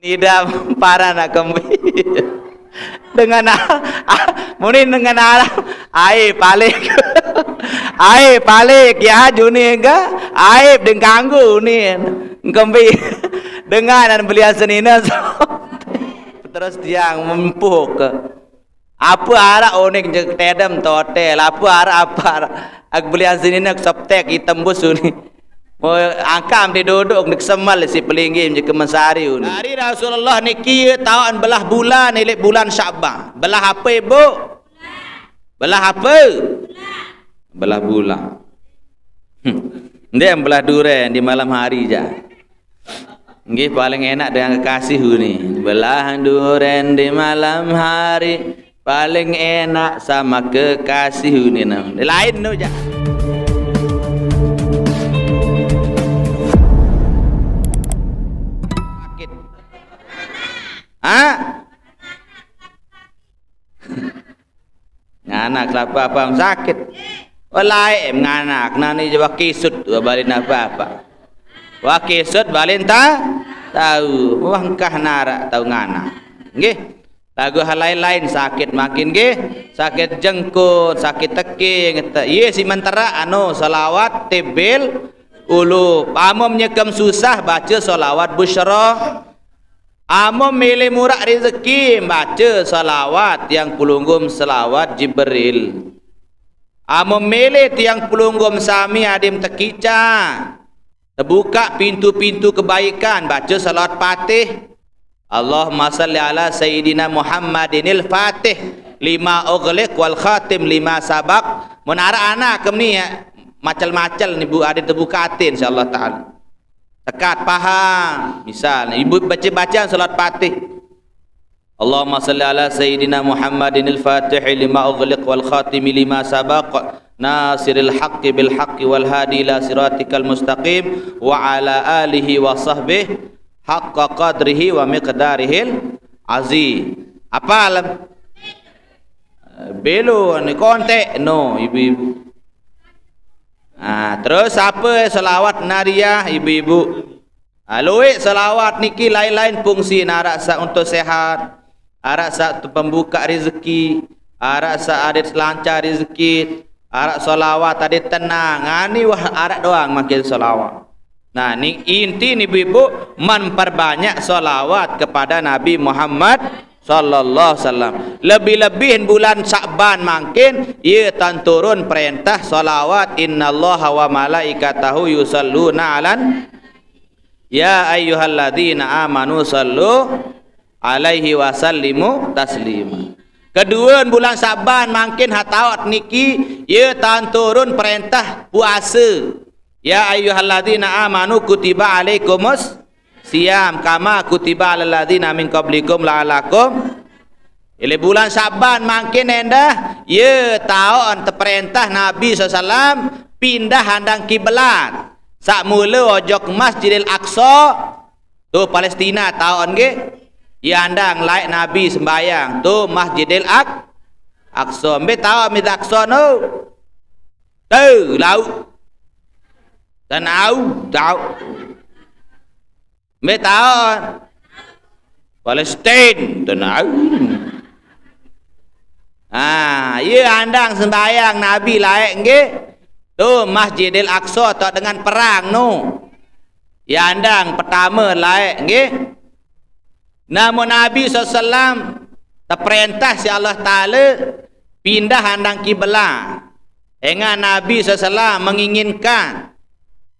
tidak para nak kembali dengan mungkin dengan aib balik ya juni enggak aib dengan ganggu ni kembali dengan beliau senina terus dia mempuh ke apa arah onik je tedam totel apa arah beliau senina soptek tembus ni angkam dia duduk nak semal si pelinggim je ke Mesari ni. Hari Rasulullah ni kira tahun belah bulan ni bulan Sya'ban. Belah apa ibu? Belah apa? Belah bulan. Dia yang belah durian di malam hari je. Nggih paling enak dengan kekasih ni. Belah durian di malam hari paling enak sama kekasih ni. Lain tu je. Nganak apa sakit walai nganak nani je wakisut balin apa wakisut balin tahu wangkah narak tahu nganak nggih lagu hal lain sakit makin nggih sakit jengkut sakit teking ye si mentera selawat tibil ulu pamom nyekam susah baca selawat busyra. Amo milih murah rezeki baca salawat yang pelunggum salawat Jibril. Amo milih tiang pelunggum sami adim tekica. Terbuka pintu-pintu kebaikan baca salawat Fatih. Allahumma salli ala sayyidina Muhammadinil Fatih lima ughliq wal khatim lima sabaq. Menara anak kemni ya macam-macam ni bu adim terbuka atin insyaallah taala. Tekat paham misalnya ibu baca salat Fatih Allahumma salli ala sayyidina Muhammadinil Fatih lima ughliq wal khatimi lima sabaq nasiril haqqi bil haqqi wal hadi ila siratikal mustaqim wa ala alihi wa sahbihi haqqa qadrihi wa miqdarihil azim. Apa alam belo ni kontek no ibu-ibu. Terus apa selawat nariyah ibu-ibu. Luik selawat niki lain-lain fungsi narak sa untuk sehat, arak sa untuk pembuka rezeki, arak sa adik lancar rezeki, arak selawat adik tenang. Ni wah arak doang makin selawat. Nah, ni inti ni ibu-ibu memperbanyak selawat kepada Nabi Muhammad sallallahu alaihi wasallam. Lebih-lebih bulan Sya'ban makin ia tan turun perintah salawat innallaha wa malaikatahu yusalluna 'alan ya ayyuhalladzina amanu sallu alaihi wa sallimu taslima. Kedua bulan Sya'ban makin hatawat niki ia tan turun perintah puasa ya ayyuhalladzina amanu kutiba alaikumus siam kama kutiba alal ladzina min qablikum la'alakum. Ile bulan Sya'ban makin endah ye taon terperintah Nabi SAW pindah handang kiblat. Sak mula ojok Masjidil Aqsa tu Palestina taon ge ye handang laik Nabi sembayang tu Masjidil Aqsa. Ambe tahu Masjidil Aqsa no tu laut dan tahu Metaon Palestin tenang. Ia andang sembahyang Nabi laik nggih. Tu Masjidil Aqsa tak dengan perang no. Ya andang pertama laik nggih. Namun Nabi SAW terperintah si Allah Taala pindah handang kiblat. Dengan Nabi SAW menginginkan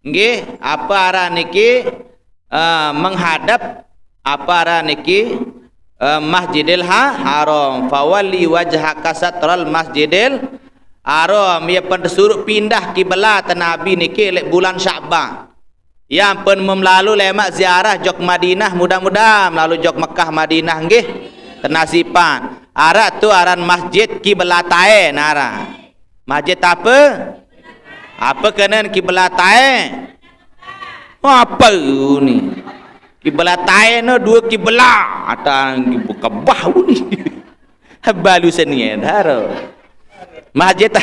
nggih apa arah niki menghadap apa arah niki Masjidil Haram. Fawalli wajhaka satral Masjidil Haram. Ia pun disuruh pindah kiblat Nabi niki lek bulan Sya'ban. Yang pun memlalu lemak ziarah jok Madinah, mudah-mudahan melalui jok Mekah Madinah nggih tenasipan. Arah tu aran Masjid Kiblatain arah. Masjid apa? Apa kena Kiblatain? Apa ni? Kiblatain no dua kiblat atang buka bau ni. Balu seni dah. Masjid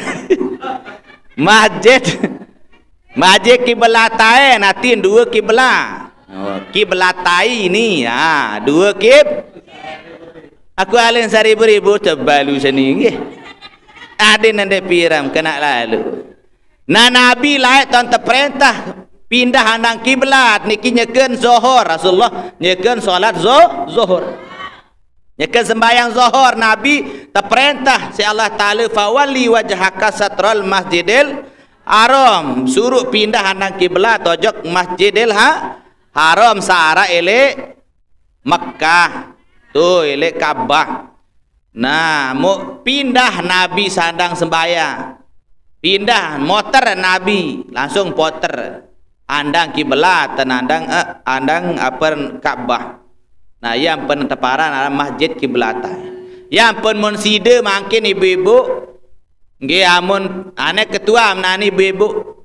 Masjid Kiblatain atin dua kiblat. Kiblatai ni. Dua aku alin seribu-ribu terbalu sini nggih. Ada nande piram kena lalu. Nabi lain tuan terperintah pindah handang kiblat niki nyeken zuhur. Rasulullah nyeken solat zuhur. Nyeken sembahyang zuhur. Nabi terperintah si Allah Ta'ala fawali wajhaka satral masjidil haram. Suruh pindah handang kiblat tojok masjidil haram searah elek Makkah. Tu elek Kaabah. Nah, mau pindah Nabi sandang sembahyang. Pindah motor Nabi langsung poter andang kiblat dan andang apa Kaabah. Nah, yang penetaparan adalah masjid kiblatan. Yang pun mensida makin ibu-ibu nggih amun anak ketua menani ibu-ibu.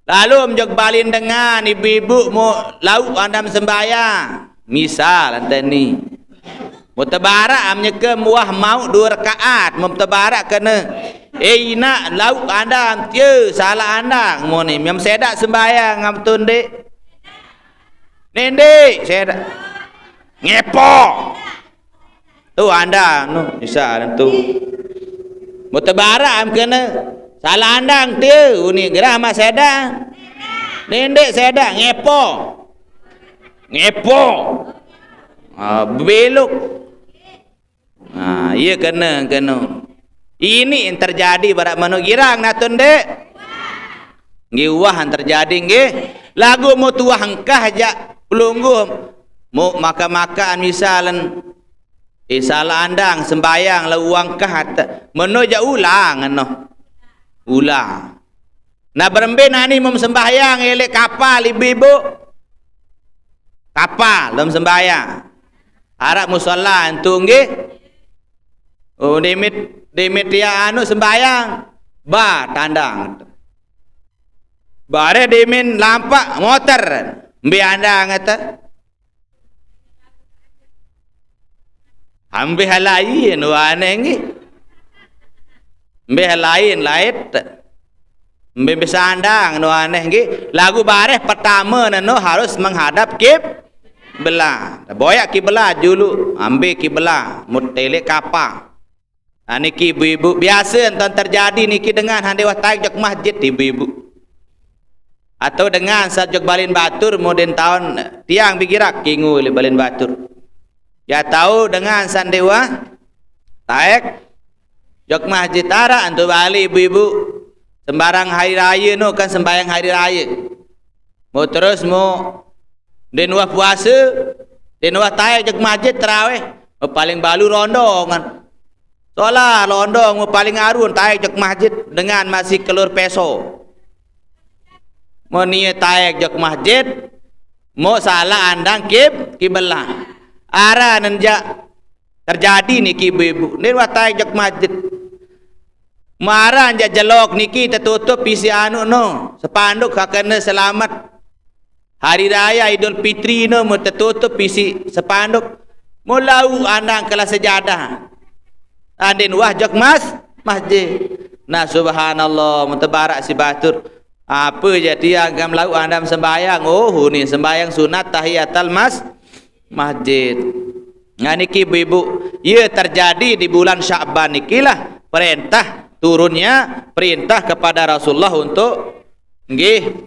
Lalu menjog balin dengan ibu-ibu mau lauk andam sembahyang. Misal anteni mutabarak amnya muah mau 2 rakaat mutabarak kena nak lauk anda tia salah anda mo ni mem sedak sembahyang ngam tundek nendek sedak ngepo tu anda nu misal tu mutabarak am kena salah anda tia uni gerah mas sedak nendek sedak ngepo belok. Ia kena. Ini yang terjadi pada manu girang natun dek. Nggih wah yang terjadi nggih. Lagu mu tuah engkah jak pelungguh. Mu makan misalan salah andang sembayang la uang kah menu jak ulang ano. Ulang. Nah berembe nani mum sembayang elek kapal ibu-ibu. Kapal dalam sembahyang. Harap musalla antu nggih. Oh demit dia anu sembahyang. Tandang. Bare demin lampak motor. Mbe anda ngata. Ambe halain wane nggih. Mbe halain lait. Mbe besandang no aneh nggih. Lagu bareh pertama nano harus menghadap kiblat. Boyak kiblat dulu, ambil kiblat, mutelek kapal. Niki ibu-ibu biasa entah terjadi niki dengan handewa taik jok masjid ibu-ibu. Atau dengan saat jok balin batur moden tahun tiang bikirak kingu le balin batur. Ya tahu dengan sandewa taik jok masjid tara antu bali ibu-ibu sembarang hari raya no kan sembahyang hari raya. Mau terus mau denwah puasa, denwah taik jok masjid tarawih, paling balu rondo kan. Soalnya londo paling arun taik jok masjid dengan masih kelur peso. Mau niat taik jok masjid, mau salah andang kiblat. Ara nenjak terjadi niki ibu-ibu. Denwah taik jok masjid. Marah anja jelok niki tertutup isi anu no, sepanduk kakena selamat. Hari raya Idul Fitri no mu tertutup isi sepanduk. Mulau andang kelas sejadah. Andin wah jok masjid. Nah subhanallah mutabarak si batur. Apa jadi agam lau andam sembayang? Oh ni sembayang sunat tahiyatul masjid. Nah niki ibu-ibu, ia terjadi di bulan Sya'ban nikilah perintah turunnya perintah kepada Rasulullah untuk nggih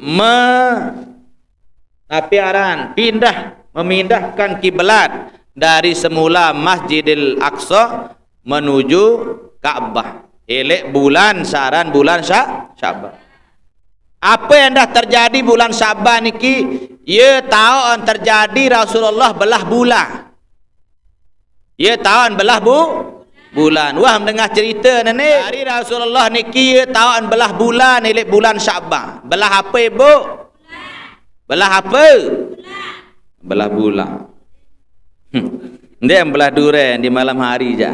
memindahkan kiblat dari semula Masjidil Aqsa menuju Ka'bah. Elek bulan saran bulan Sya'ban. Apa yang dah terjadi bulan Sya'ban niki? Ia tahun terjadi Rasulullah belah bulan. Ia tahun belah bulan. Wah mendengar cerita ni. Hari Rasulullah niki ia tahun belah bulan elek bulan Sya'ban. Belah apa ibu? Belah apa? Belah bulan. Dia belah durian di malam hari je.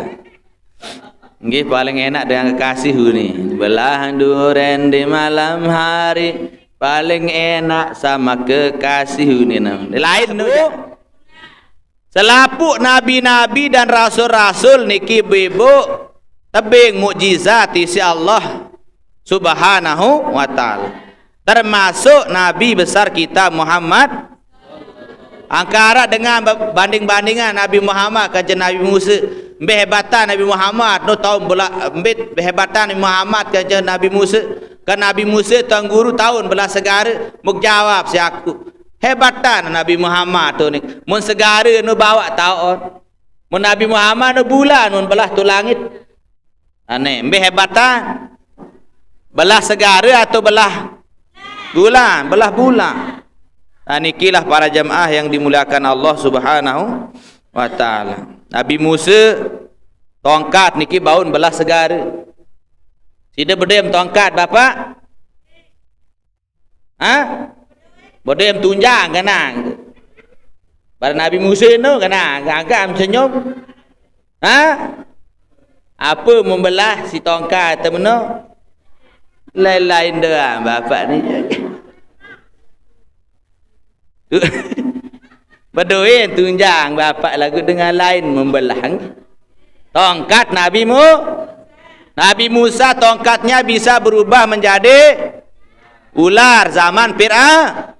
Nggih paling enak dengan kekasih ni. Belah durian di malam hari paling enak sama kekasih ni. Lain tu. Selapuk nabi-nabi dan rasul-rasul niki ibu-ibu tebing mukjizat isi Allah Subhanahu wa taala. Termasuk nabi besar kita Muhammad Angkara dengan banding-bandingan Nabi Muhammad kaca Nabi Musa. Behebatan Nabi Muhammad no tahun belah behebatan Nabi Muhammad kaca Nabi Musa. Kan Nabi Musa tuan guru tahun belah segara muk jawab si aku. Hebatan Nabi Muhammad tu ni. Mun segara no bawa tahun. Mun Nabi Muhammad no bulan mun belah tu langit. Aneh, behebatan. Belah segara atau belah bulan, belah bulan. Inilah para jemaah yang dimuliakan Allah Subhanahu wa taala. Nabi Musa tongkat niki baun belah segara. Sida bedem tongkat bapak? Ha? Bedem tunjang kana. Pada Nabi Musa no kana agak senyum. Ha? Apa membelah si tongkat temno? Lain-lain dah bapak ni. Berdoa tunjang bapak lagu dengan lain membelah. Tongkat Nabi Musa tongkatnya bisa berubah menjadi ular zaman Firaun.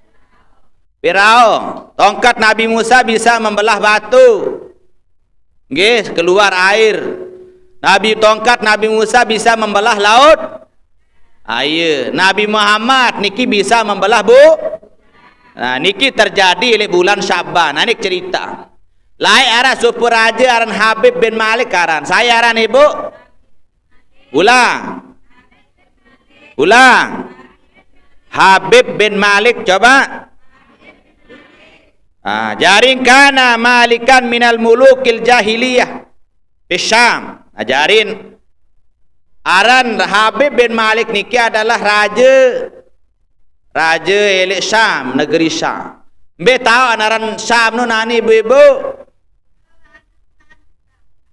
Tongkat Nabi Musa bisa membelah batu. Nggih, keluar air. Tongkat Nabi Musa bisa membelah laut. Air. Nabi Muhammad niki bisa membelah Nah, niki terjadi oleh bulan Syaban. Nah, ini cerita. Lai aran super raja aran Habib bin Malik aran. Saya aran ibu. Ulang. Habib bin Malik coba. Jaring kana malikan minal mulukil jahiliyah di Syam. Ajarin aran Habib bin Malik niki adalah Raja elik Syam, negeri Syam. Mbe tahu anaran Syam nu nani ibu-ibu?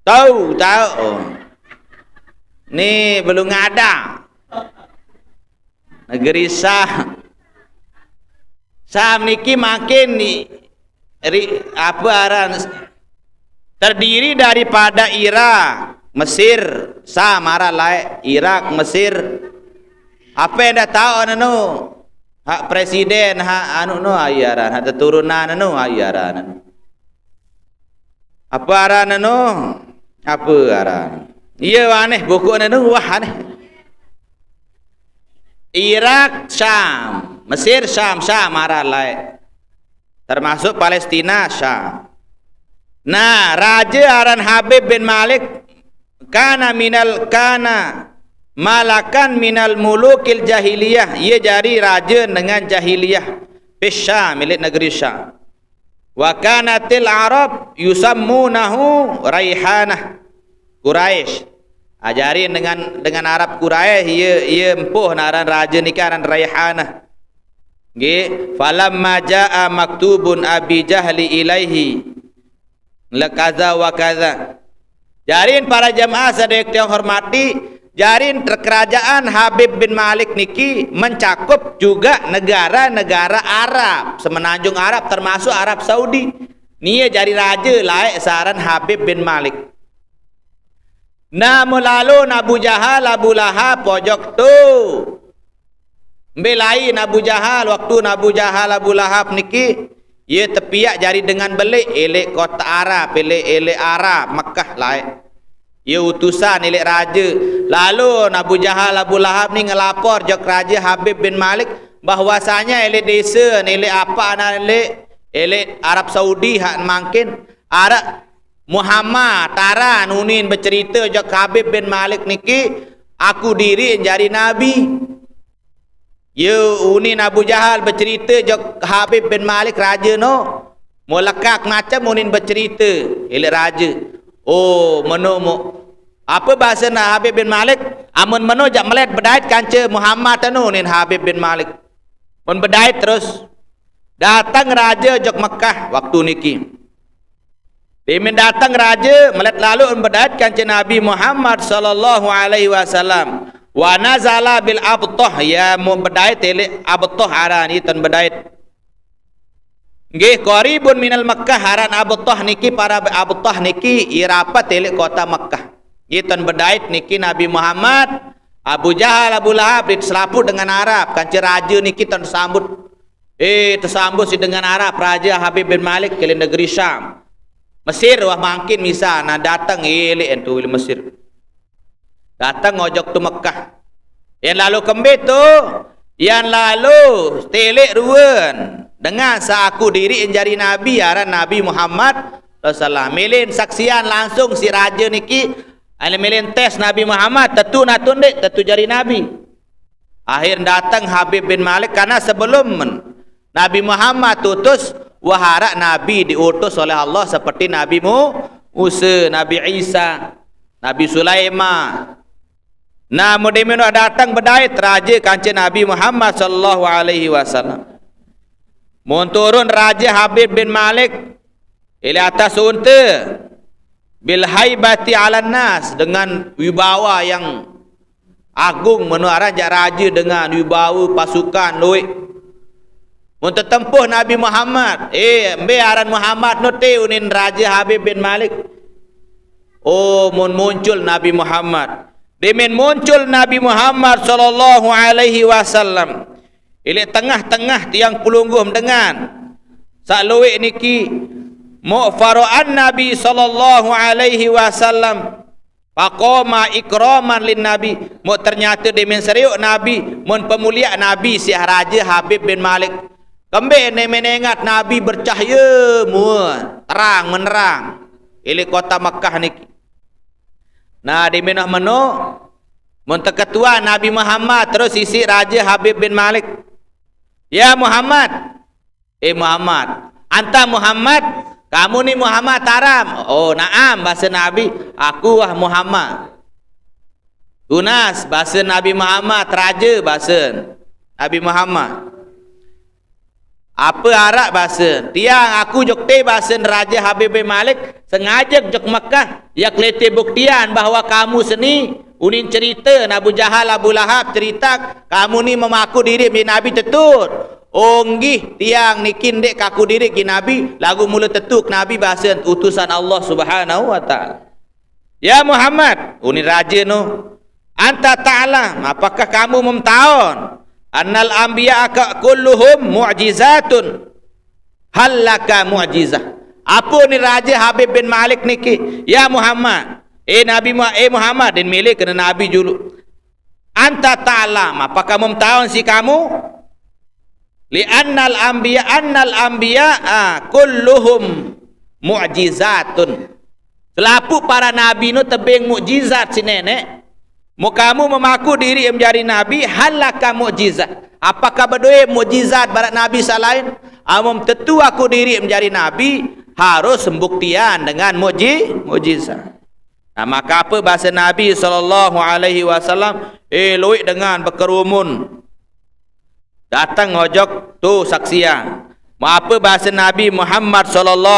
Tahu. Ni belum ada. Negeri Syam. Syam niki makin terdiri daripada Irak, Mesir, Syam, Irak, Mesir. Apa yang dah tahu anu? Hak presiden, hak anu no ayaran, hak keturunan anu ayaran. Apa aran anu? Apa aran? Iya aneh buku anu wah aneh. Irak, Syam, Mesir, Syam aran lain. Termasuk Palestina, Syam. Nah, raja aran Habib bin Malik kana malakan minal mulukil jahiliyah. Ia jadi raja dengan jahiliyah Syam, milik negeri Syam. Wa kanatil Arab yusammunahu Raihanah Quraisy. Ajarin dengan Arab Quraisy ia empuh naran raja ni kan Raihanah. Nggih, falamma jaa maktubun Abi Jahli ilaihi lakaza wa kaza. Jarin para jemaah sedek yang hormati, jarin kerajaan Habib bin Malik niki mencakup juga negara-negara Arab, semenanjung Arab termasuk Arab Saudi. Nia jadi raja laik saran Habib bin Malik. Namun lalu Abu Jahal, Abu Lahab pojok tu. Mbelain Abu Jahal, waktu Abu Jahal, Abu Lahab niki ia tepiak jari dengan belik elek kota Arab, elek Arab Mekah laik. Ia utusan elek raja. Lalu Abu Jahal, Abu Lahab ni ngelapor jok raja Habib bin Malik bahwasanya elek desa elek apa elek Arab Saudi hak mangkin Arab Muhammad tara nunin bercerita jok Habib bin Malik niki aku diri jadi nabi. Unin Abu Jahal bercerita jok Habib bin Malik raja no molekak macam unin bercerita elek raja. Oh menomo apa bahasa na Habib bin Malik amun meno jak melet bedait kanca Muhammad anu nin Habib bin Malik mun bedait terus datang raja jok Mekah waktu niki dimin datang raja melet lalu bedait kanca Nabi Muhammad sallallahu alaihi wasallam wa nazala bil abtah ya mu bedait elek abtah arani tan bedait. Nggih qaribun minal Makkah haran abtah niki para abtah niki irapat elek kota Makkah. Itan bedait niki Nabi Muhammad, Abu Jahal, Abu Lahab diselaput dengan Arab. Kanca raja niki tan sambut Tersambung si dengan Arab, Raja Habib bin Malik ke negeri Syam. Mesir wah mungkin misal nak datang elek tu Mesir. Datang ngojok tu Mekah. Yang lalu kembali tu, yang lalu telek ruan dengan seaku diri menjadi Nabi, aran Nabi Muhammad Rasulullah. Melin saksian langsung si raja niki, melin tes Nabi Muhammad, tentu nak tundik, tentu jadi Nabi. Akhir datang Habib bin Malik, karena sebelum Nabi Muhammad utus, waharak Nabi diutus oleh Allah seperti Nabi Musa, Nabi Isa, Nabi Sulaiman. Nah, mudah-mudahan datang berdait raja kancing Nabi Muhammad sallallahu alaihi wasallam. Turun Raja Habib bin Malik ila atas unta bil haibati 'alan nas, dengan wibawa yang agung, menuaran raja dengan wibawa pasukan luik. Untuk tempuh Nabi Muhammad, aran Muhammad no teunin Raja Habib bin Malik. Muncul Nabi Muhammad. Demen muncul Nabi Muhammad sallallahu alaihi wasallam. Ili tengah-tengah tiang pelungguh dengan saluik niki mu'fara'an Nabi sallallahu alaihi wasallam. Faqama ikraman lin Nabi. Ternyata demen seriuk Nabi, pemulia Nabi si Raja Habib bin Malik. Kembali demen ingat Nabi bercahaya terang menerang. Ili kota Makkah niki. Nah, di minah menu ketua Nabi Muhammad terus isi Raja Habib bin Malik. Ya Muhammad, Muhammad, anta Muhammad, kamu ni Muhammad taram. Naam bahasa Nabi, aku wah Muhammad. Tunas bahasa Nabi Muhammad, raja bahasa Nabi Muhammad. Apa Arab bahasa? Tiang aku jokte bahasa Raja Habib bin Malik sengaja jok Mekah ya kelete buktian bahawa kamu seni unin cerita Abu Jahal Abu Lahab cerita kamu ni memaku diri bin Nabi tetut. Onggih tiang nikin dek kaku diri ki Nabi lagu mula tetuk Nabi bahasa utusan Allah Subhanahu wa taala. Ya Muhammad, unin raja no. Anta ta'lam, apakah kamu memtaun annal anbiya kulluhum mu'jizatun, halaka mu'jizah. Apa ni Raja Habib bin Malik niki? Ya Muhammad, Nabi Muhammad dan milik kena Nabi julu. Anta ta'lam, apakah kamu tahu si kamu? Li annal anbiya kulluhum mu'jizatun. Selapu para nabi nu tebing mukjizat si nenek. Mau kamu memaku diri menjadi Nabi, halaka mukjizat. Apakah berdua mukjizat barat Nabi salain? Amum tentu aku diri menjadi Nabi, harus pembuktian dengan mukjizat. Nah, maka apa bahasa Nabi SAW? Luik dengan berkerumun. Datang ngojok tu saksian. Apa bahasa Nabi Muhammad SAW?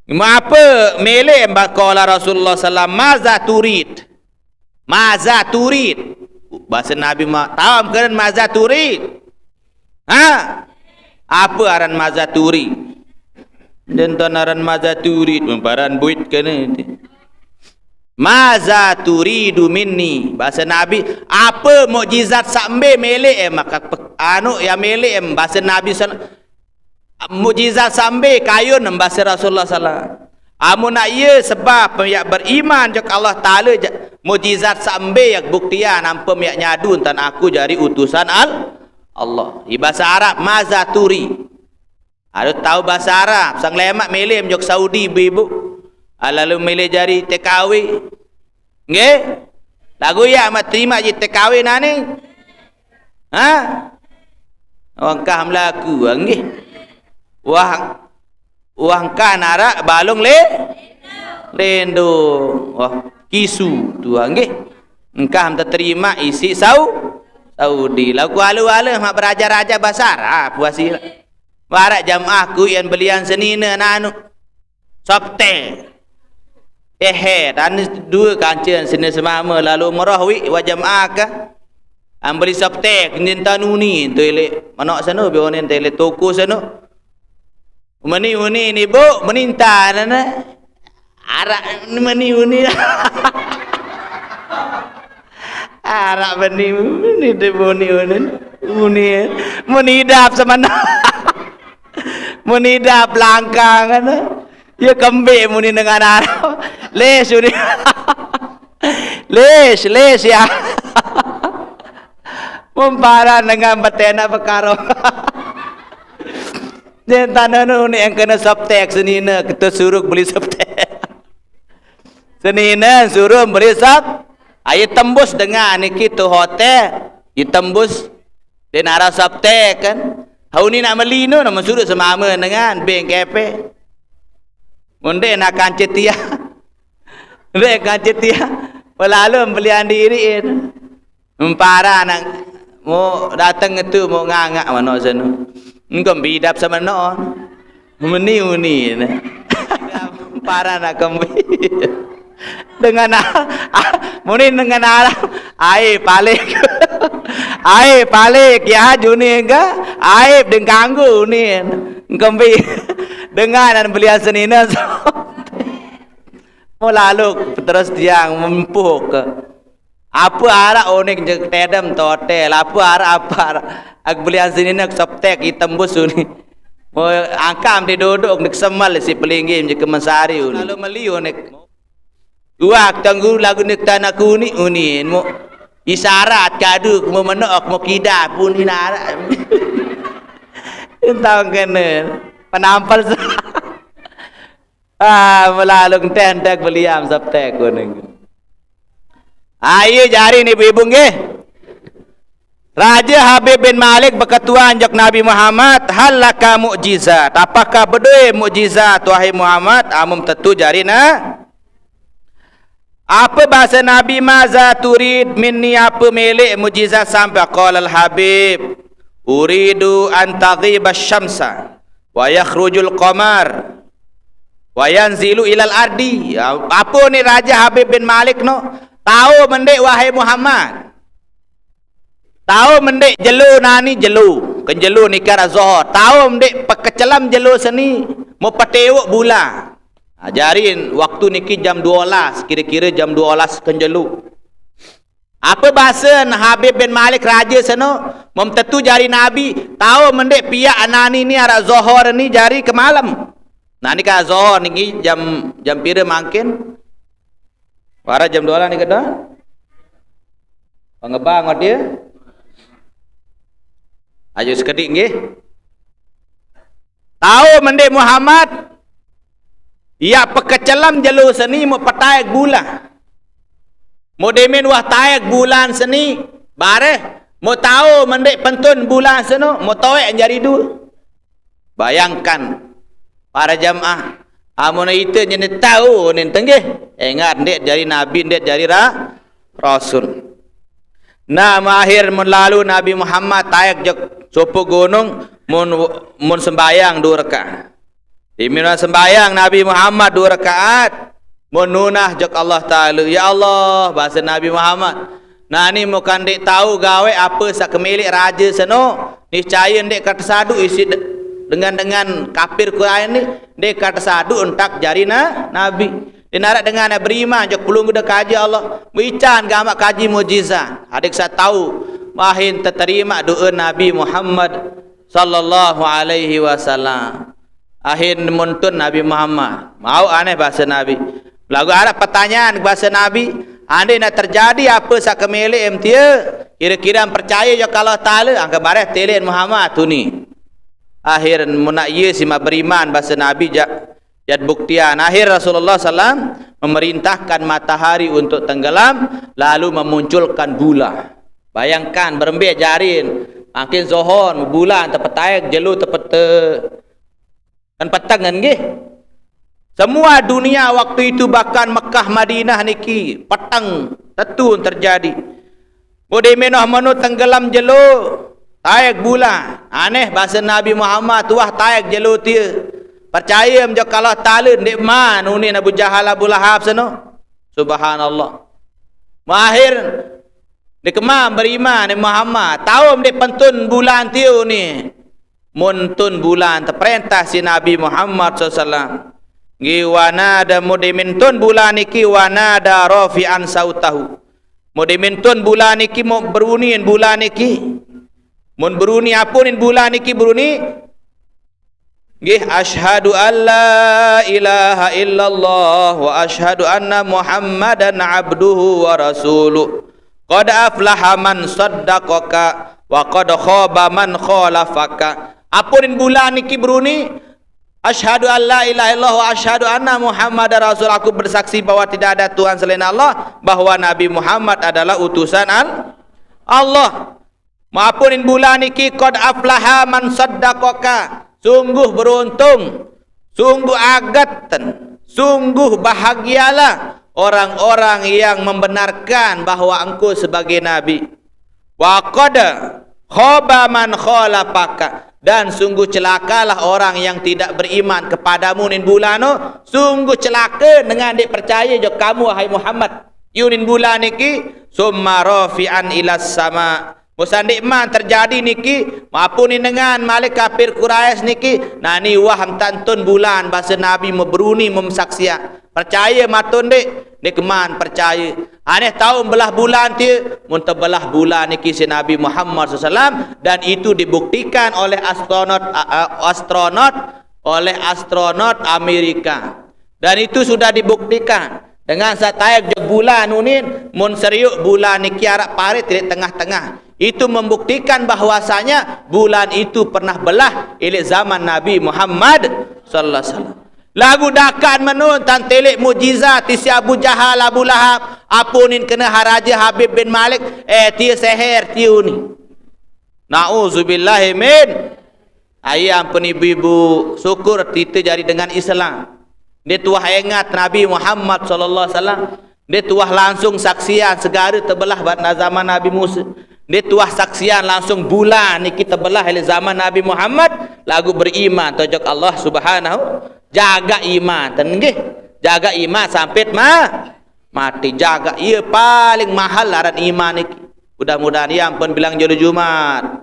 Apa melek baqala Rasulullah sallallahu maza turid, maza turid. Bahasa Nabi tahu kan maza turid? Apa aran maza turid? Dan aran maza turid memparan buit kena maza turidu minni. Bahasa Nabi apa mukjizat sambe melek maka anu ya melek bahasa Nabi mukjizat sambil kayun bahasa Rasulullah sallallahu. Amun nak ye sebab yang beriman jok Allah Taala mukjizat sambil yang buktian nampa yak nyadun tan aku jadi utusan Allah. Di bahasa Arab mazaturi. Ada tahu bahasa Arab, sang lemak melem jok Saudi ibu. Lalu melem jadi TKW. Nggih? Lagu ya mak terima je TKW nani? Orang kah melaku nggih. Wang kan arak balung lendo. Kisu tu nggih. Engkah terima isi Saudi. Lagu alu-alu mak beraja-raja bahasa Arab puasi. Barak jamaah ku yang belian senina nanu. Sabte. Dan dua kancing sini semama lalu merahwi wa jamaah ka. Ambeli sabte kinta nuni tu elek. Manok sana bionin tele toko sana. Mani ni bu meninta nana arak mani arak mani de boni Uni menidap semana. Menidap langkang kan. Ya kembik muni dengan Arab. Les uni. Les ya. Memparan dengan betena perkara. Dia tanah uni yang kena subtek senina kita suruh beli subtek. Senina suruh beli sub. Ayo tembus dengan niki tu hotel. Ditembus dia nara subtek kan. Hau ni nak melino nama suruh semama dengan bank kepe. Munde nak kancetia. Munde kancetia. Lalu belian diri mempara nak mau datang itu mau ngangak mana sana. Engkau bidap sama non. Meni mempara nak kembali. Dengan muni dengan Arab aib balik ya juni enggak aib dengan ganggu ni kembi dengan beliau senina mau lalu terus dia mempuk apa arah onek je tedam totel apa arah ag beliau senina soptek itembus ni mau angkam di duduk nek semal si pelinggim je kemensari lalu meli onek Uak tanggu lagu nek tanah kuning uni mo isyarat kadu mo menok mo kida pun inara. Entah kena penampal melalung tentak beliam sabtek kuning. Ayo jari ni ibu nggih. Raja Habib bin Malik berketuan jak Nabi Muhammad, hal laka mukjizat. Apakah berdua mukjizat wahai Muhammad? Amum tentu jari na. Apa bahasa Nabi maza turid minni apa milik mujizat sampai qala al-habib uridu an taghiba asy-syamsa wa yakhrujul qamar wa yanzilu ilal ardi. Apa ni Raja Habib bin Malik no? Tahu mendik wahai Muhammad. Tahu mendik jelu nani jelu. Kan jelu ni kara zuhur. Tahu mendik pekecelam jelu seni mau petewuk bulan. Ajarin waktu niki jam 12 kira-kira jam 12 kenjelu. Apa bahasa Habib bin Malik raja sana memtentu jari Nabi tahu mendek pihak anani ni arah zuhur ni jari ke malam. Nah ni kan zuhur niki jam pira makin? Wara jam 12 ni kada? Pengebang dia. Ayo sekedik nggih. Tahu mendek Muhammad ia pekecelam jelu seni mau petaik bulan. Mau demin wah taik bulan seni. Bare mau tahu mendek pentun bulan seno mau toek jari dua. Bayangkan para jamaah. Amun itu jadi tahu nen tenggih. Ingat ndek jari Nabi ndek jari Rasul. Nah akhir lalu Nabi Muhammad taik jek sopo gunung mun sembayang 2 rakaat. Di mina sembahyang Nabi Muhammad 2 rakaat menunah jak Allah Ta'ala. Ya Allah bahasa Nabi Muhammad. Nah ni mukan dek tahu gawe apa sak kemilik raja seno. Niscaya dek kata sadu isi dengan kafir Quran ni dek kata sadu entak jari Nabi. Dinarak dengan beriman jak pelung gede kaji Allah. Bican gamak kaji mujizat. Adik saya tahu mahin terterima doa Nabi Muhammad sallallahu alaihi wasallam. Akhir muntun Nabi Muhammad. Mau aneh bahasa Nabi. Lagu ada pertanyaan bahasa Nabi. Andai nak terjadi apa sak kemilik emtia. Kira-kira percaya ya kalau Ta'ala. Angka bareh telin Muhammad tu ni. Akhir munak ye si beriman bahasa Nabi jad buktian. Akhir Rasulullah SAW memerintahkan matahari untuk tenggelam. Lalu memunculkan bulan. Bayangkan berembik jarin. Makin zuhur bulan terpetaik jelu terpeta. Kan petang kan nggih. Semua dunia waktu itu bahkan Mekah Madinah niki petang tentu terjadi. Bode menah manu tenggelam jelo taik bulan. Aneh bahasa Nabi Muhammad wah taik jelo dia. Percaya menjak Allah Ta'ala ndek man uni Abu Jahal Abu Lahab sano. Subhanallah. Mahir ndek man beriman Muhammad tahu ndek pentun bulan tiu ni. Muntun bulan terperintah si Nabi Muhammad SAW. Giwanada mudimintun bulan niki wanada rafi'an sautahu. Mudimintun bulan niki mau berunian bulan niki. Mun beruni apa nin bulan niki beruni? Nggih, asyhadu alla ilaha illallah wa asyhadu anna Muhammadan abduhu wa rasuluh. Qad aflaha man saddaqaka wa qad khaba man khalafaka. Apa nin bulan niki beruni? Asyhadu alla ilaha illallah wa asyhadu anna Muhammadar rasul. Aku bersaksi bahwa tidak ada Tuhan selain Allah, bahwa Nabi Muhammad adalah utusan Allah. Maapunin bulan niki qad aflaha man saddaqaka. Sungguh beruntung, sungguh agatan, sungguh bahagialah orang-orang yang membenarkan bahwa engkau sebagai nabi. Wa qad khaba man khalafaka. Dan sungguh celakalah orang yang tidak beriman kepadamu nin bulano. Sungguh celaka dengan dia percaya je kamu wahai Muhammad. Yunin bulan niki summa rafi'an ilas sama. Musandik man terjadi niki maupun dengan malik kafir Quraisy niki nani waham tantun bulan bahasa Nabi memberuni memsaksia percaya matun dek man percaya aneh tahu belah bulan tu muntah belah bulan niki si Nabi Muhammad SAW, dan itu dibuktikan oleh astronot Amerika, dan itu sudah dibuktikan dengan satayap bulan unin mun seriuk bulan niki arak parit di tengah-tengah. Itu membuktikan bahwasanya bulan itu pernah belah ilik zaman Nabi Muhammad sallallahu alaihi wasallam. Lagu dakan menun tan telik mukjizat isi Abu Jahal Abu Lahab apunin kena haraja Habib bin Malik tia seher tiu ni. Nauzubillahi min. Ayam penibu syukur kita jadi dengan Islam. Dia tuah ingat Nabi Muhammad sallallahu alaihi wasallam. Dia tuah langsung saksian segala terbelah pada zaman Nabi Musa. Dia tuah saksian langsung bulan ni kita belah oleh zaman Nabi Muhammad lagu beriman tojok Allah Subhanahu, jaga iman tenggih, jaga iman sampai mati, jaga ia paling mahal laran iman ni. Mudah-mudahan yang pun bilang jodoh Jumat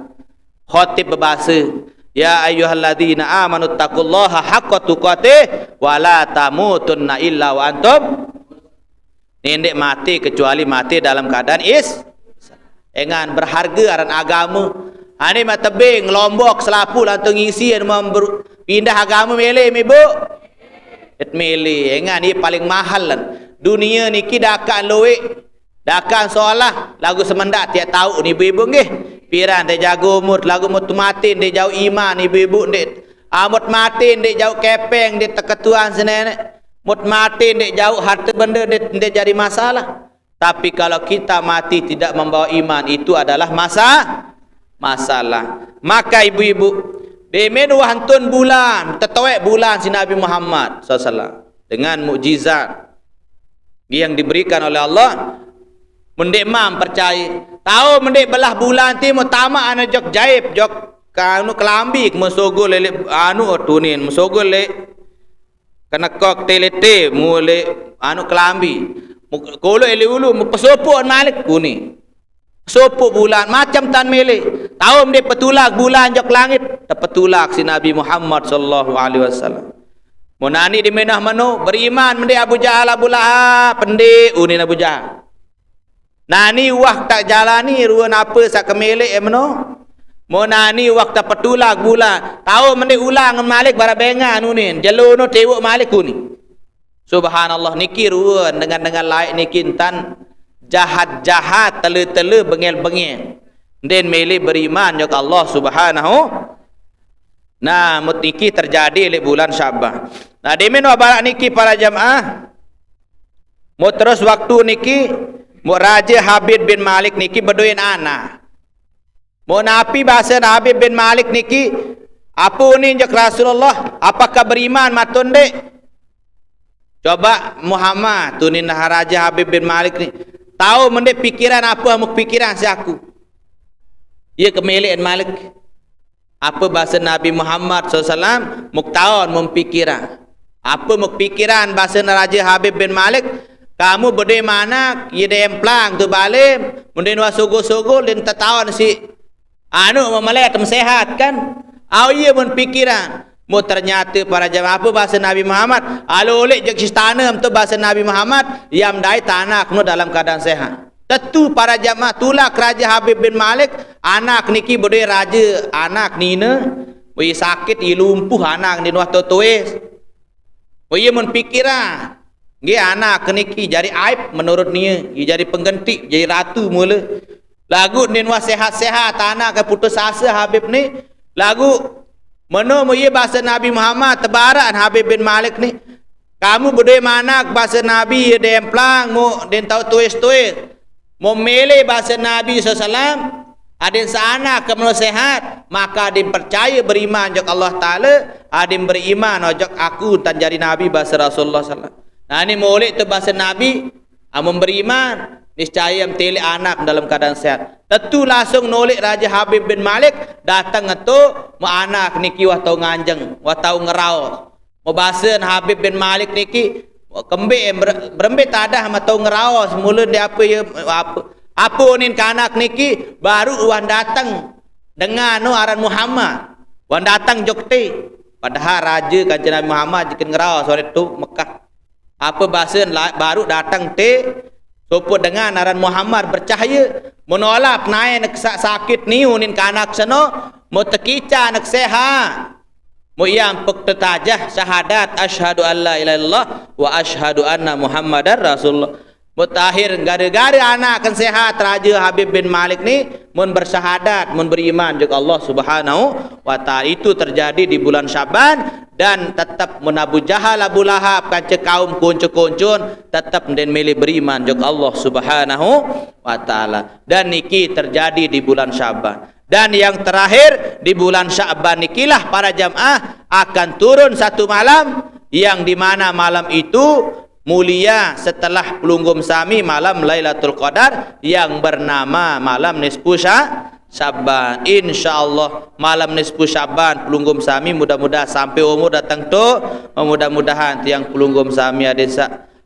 khotib berbahasa ya ayyuhalladzina amanu taqullaha haqqa tuqatih wa la tamutunna illa wa antum. Nindek mati kecuali mati dalam keadaan engan berharga aran agama. Ani mah tebing Lombok Selapul antung ngisi pindah agama mele ibu. Et mele engan ni paling mahal lan. Dunia niki dakan loe. Dakan seolah lagu semendak tiap tahu ni ibu-ibu nggih. Piran dia jago umur lagu mut matin dia jauh iman ibu-ibu ndek. Amut matin dia jauh kepeng dia teketuan senenek. Mut matin dia jauh harta benda dia jadi masalah. Tapi kalau kita mati tidak membawa iman, itu adalah masalah. Maka ibu-ibu, demen wahantun bulan, tetawek bulan si Nabi Muhammad SAW dengan mukjizat yang diberikan oleh Allah. Mendek mam percaya, tahu mendek belah bulan ti mutama anu jok jaib jok kanu kelambi mesogol lele anu tunin mesogol le kena kok telete mule anu kelambi. Kalau eli ulu pesopok malik kuni. Pesopok bulan macam tan mele. Tahu dia petulak bulan jok langit, terpetulak si Nabi Muhammad sallallahu alaihi wasallam. Monani di menah mano beriman mende Abu Jahal Abu Lahab pende unin Abu Jahal. Nani wah tak jalani ruan apa sak kemele mano. Monani waktu petulak bulan. Tahu mende ulang malik barabengan unin. Jalono tewok malik kuni. Subhanallah niki ruan dengan laik niki tan jahat-jahat tele-tele bengel-bengel den mele beriman jok Allah Subhanahu. Nah mutiki terjadi le bulan Sya'ban. Nah demen barak niki para jamaah mau terus waktu niki mau Raja Habib bin Malik niki berdoin anak mau napi bahasa Habib bin Malik niki apa ni jok Rasulullah apakah beriman matun dek. Coba Muhammad tunin Raja Habib bin Malik ni tahu mendek pikiran apa amuk pikiran si aku. Ia kemelian Malik. Apa bahasa Nabi Muhammad SAW muktaon mempikiran. Apa mukpikiran bahasa Raja Habib bin Malik? Kamu berde mana? Ia emplang tu balik. Mendek wasugo-sugo dan tertawan si anu memelih tem sehat kan? Au ia pun pikiran. Mu ternyata para jamaah apa bahasa Nabi Muhammad alo oleh je istana tu bahasa Nabi Muhammad yam dai tanah kuno dalam keadaan sehat Tentu para jamaah tulak Raja Habib bin Malik, anak niki bodoi raja, anak nina we sakit i lumpuh anak ni nuah totoes. We mun pikira nggih anak niki jadi aib menurut nia, jadi pengganti, jadi ratu mula. Lagu ni nuah sehat-sehat anak ke putus asa Habib ni. Lagu mano mo ye bahasa Nabi Muhammad tebaran Habib bin Malik ni. Kamu bodoi manak bahasa Nabi dem plang mo den tau tuis-tuis. Memilih bahasa Nabi SAW, adin sana kemulo sehat, maka adin percaya beriman jok Allah Ta'ala, adin beriman ojok aku tan jadi Nabi bahasa Rasulullah SAW. Nah ini molek tu bahasa Nabi, amun beriman, niscaya mtili anak dalam keadaan sehat. Tentu langsung nolek Raja Habib bin Malik, datang itu, mu anak niki wah tau nganjeng, wah tau ngerau. Mu bahasa Habib bin Malik niki, kembik berembik tadah matau ngerawas mula dia apa nin kanak niki baru wan datang dengan no aran Muhammad wan datang jokte padahal raja kanjeng Nabi Muhammad jikin ngerawas sore tu Mekah apa bahasa baru datang te sopo dengan aran Muhammad bercahaya menolak naik nak sakit ni nin kanak seno mau tekica nak sehat mu yang pektetajah syahadat asyhadu alla ilaha illallah wa asyhadu anna muhammadar rasulullah. Mutakhir gara-gara anak akan sehat Raja Habib bin Malik ni mun bersyahadat, mun beriman juga Allah Subhanahu wa taala. Itu terjadi di bulan Syaban dan tetap mun Abu Jahal Abu Lahab kanca kaum kuncu-kuncun tetap den milih beriman juga Allah Subhanahu wa taala. Dan niki terjadi di bulan Syaban. Dan yang terakhir di bulan Sya'ban nikilah para jamaah akan turun satu malam yang di mana malam itu mulia setelah pelunggum sami malam Lailatul Qadar yang bernama malam nisfu Sya'ban. Insyaallah malam nisfu Sya'ban pelunggum sami mudah-mudahan sampai umur datang tu mudah-mudahan tiang pelunggum sami ada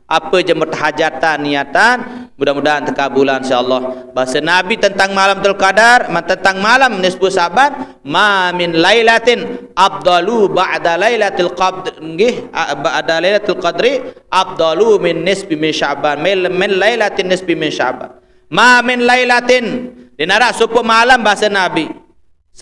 apa je hajatan niatan mudah-mudahan terkabulan insyaallah. Bahasa Nabi tentang malam Lailatul Qadar, tentang malam nisfu Sya'ban, ma min lailatin afdalu ba'da lailatul qadr nggih ba'da lailatul qadri afdalu min nisfi min Sya'ban min lailatin nisfi min Sya'ban. Ma min lailatin dinara supo malam bahasa Nabi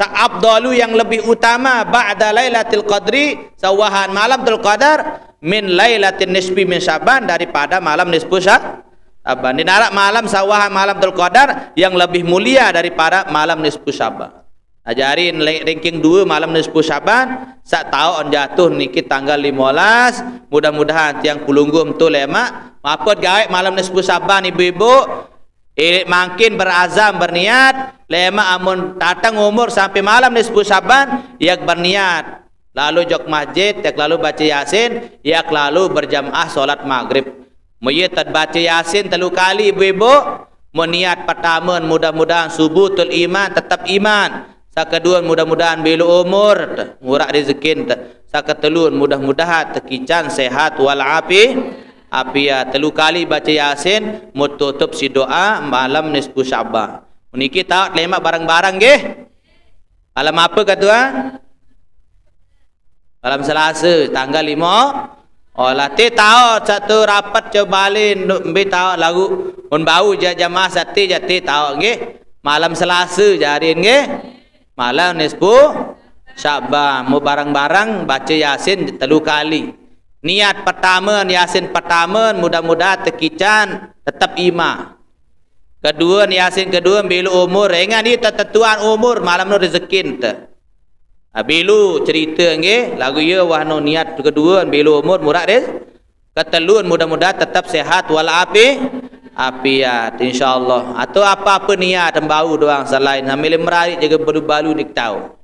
afdalu yang lebih utama ba'da lailatul qadri sawahan malam Lailatul Qadar min lailatin nisfi min Sya'ban daripada malam nisfu Sya'ban. Dinara malam sawahan malam Lailatul Qadar yang lebih mulia daripada malam nisfu Sya'ban. Ajarin ranking 2 malam nisfu Sya'ban sak tahu on jatuh niki tanggal 15. Mudah-mudahan tiang pelunggum tu lemak mapot gawe malam nisfu Sya'ban ibu-ibu makin berazam berniat lemak amun datang umur sampai malam nisfu Sya'ban yak berniat lalu jok masjid, yak lalu baca Yasin, yak lalu berjamaah solat maghrib. Moye baca Yasin 3 kali ibu-ibu. Meniat pertama mudah-mudahan subutul iman tetap iman. Sakadua mudah-mudahan belu umur, murah rezeki. Sakatelun mudah-mudahan tekican sehat wal afiat. 3 kali baca Yasin, mututup si doa malam nisfu Sya'ban. Niki tahu lemak barang-barang nggih. Alam apa kata? Malam Selasa tanggal 5. Oh latih tahu satu rapat cobalin ambil tahu lagu mun bau jamaah sati jati tahu nggih. Malam Selasa jarin nggih. Malam nisfu Sya'ban mu barang-barang baca Yasin 3 kali. Niat pertama Yasin pertama mudah-mudahan tekican tetap iman. Kedua Yasin kedua belu umur ingat ni ketentuan umur malam nu rezeki te. Bilu cerita nggih lagu ye wahno niat kedua bilu umur murah des ketelun mudah-mudahan tetap sehat wal afiat insyaallah atau apa-apa niat tembau doang selain hamil merarik jaga balu-balu nik tahu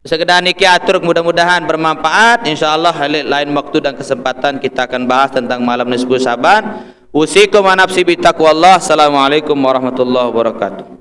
sekedar niki atur mudah-mudahan bermanfaat insyaallah lain waktu dan kesempatan kita akan bahas tentang malam nisfu Sya'ban. Usikum wa nafsi bi taqwallah. Assalamualaikum warahmatullahi wabarakatuh.